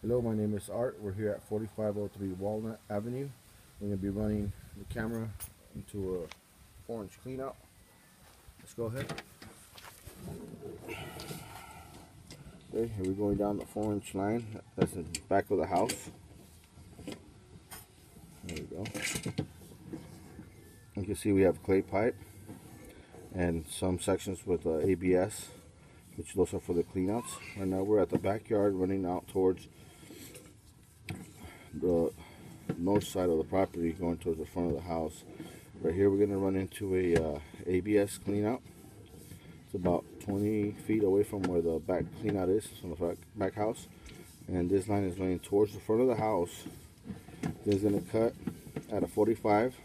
Hello, my name is Art. We're here at 4503 Walnut Avenue. We're going to be running the camera into a orange cleanout. Let's go ahead. Okay, here we're going down the 4-inch line. That's the back of the house. There we go. You can see we have clay pipe and some sections with ABS, which those are for the cleanouts. Right now we're at the backyard running out towards the north side of the property, going towards the front of the house. Right here we're going to run into a ABS cleanout. It's about 20 feet away from where the back cleanout is, on the back house. And this line is running towards the front of the house. This is going to cut at a 45.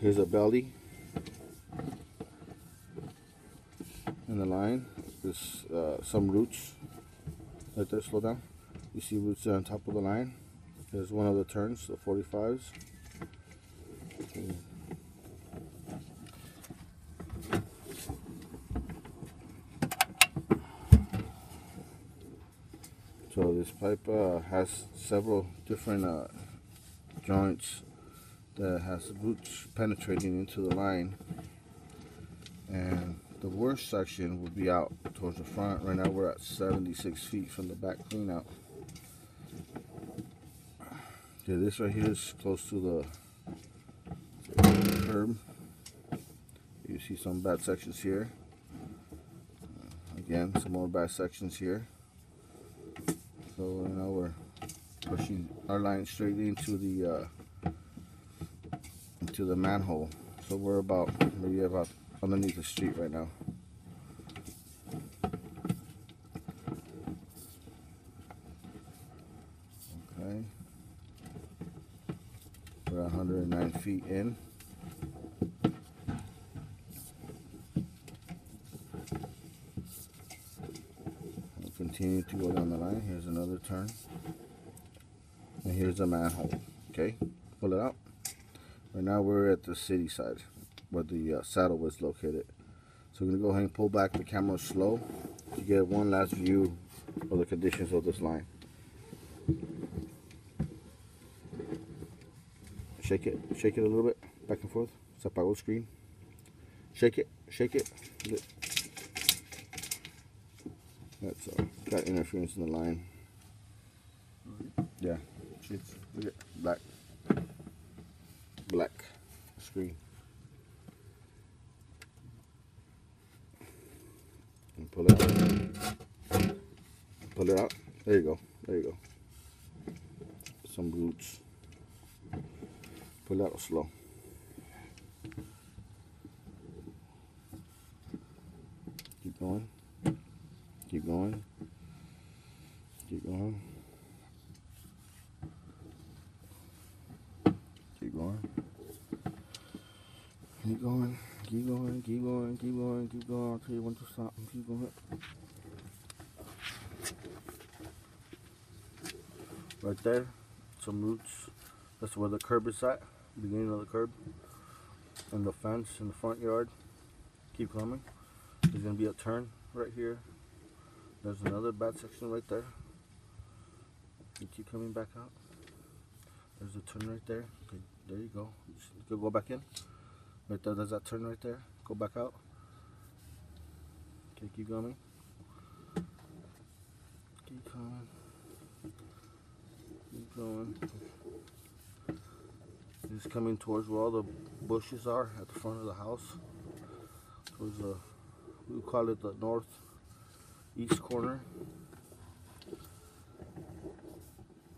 Here's a belly. And the line is some roots right there. Slow down. You see roots there on top of the line. There's one of the turns, the 45s. So this pipe has several different joints that has roots penetrating into the line, and the worst section will be out towards the front. Right now we're at 76 feet from the back cleanout. Okay, this right here is close to the curb. You see some bad sections here. Again, some more bad sections here. So now we're pushing our line straight into the manhole. So we're about underneath the street right now. Okay, we're 109 feet in. We'll continue to go down the line. Here's another turn, and here's the manhole. Okay, pull it out. Right now we're at the city side where the saddle was located. So we're going to go ahead and pull back the camera slow to get one last view of the conditions of this line. Shake it a little bit, back and forth. Se apagó el screen. Shake it. That's got interference in the line. Yeah, look at black screen. And pull it out. There you go. Some roots. Pull out slow. Keep going. Keep going. Keep going. Keep going. Keep going. Keep going. Keep going. Keep going. Keep going. I'll tell you when to stop. Keep going. Right there, some roots. That's where the curb is at. Beginning of the curb. And the fence in the front yard. Keep coming. There's gonna be a turn right here. There's another bad section right there. You keep coming back out. There's a turn right there. Okay, there you go. Just go back in. Right there, there's that turn right there. Go back out. Okay, keep going. Keep coming. Keep going. This is coming towards where all the bushes are at the front of the house. Towards the, we call it the northeast corner.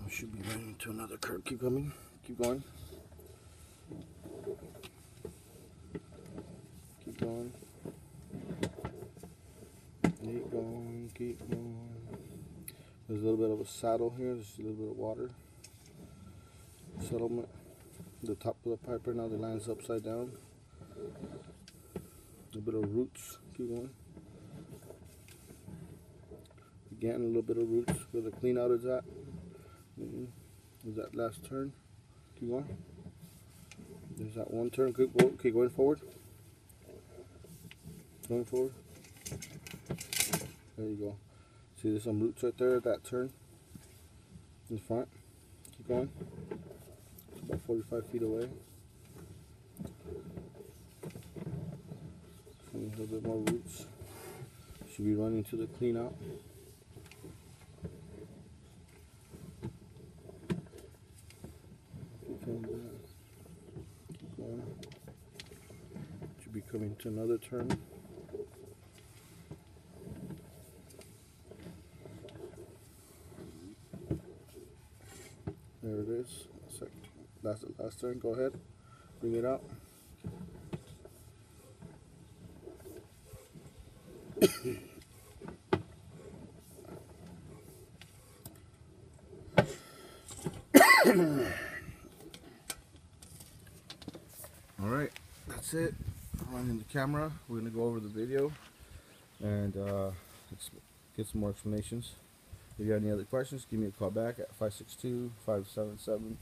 We should be running into another curb. Keep coming. Keep going. Keep going. Keep going. Keep going. There's a little bit of a saddle here. There's a little bit of water. Settlement. The top of the pipe right now, the line's upside down. A little bit of roots. Keep going. Again, a little bit of roots where the clean out is at. There's that last turn. Keep going. There's that one turn. Keep going forward. Going forward. There you go. See, there's some roots right there at that turn. in front. Keep going. It's about 45 feet away. A little bit more roots. Should be running to the clean out. Keep going. Should be coming to another turn. There it is. That's the last turn. Go ahead. Bring it out. Alright, that's it. Running the camera. We're going to go over the video and let's get some more explanations. If you have any other questions, give me a call back at 562-577-5096.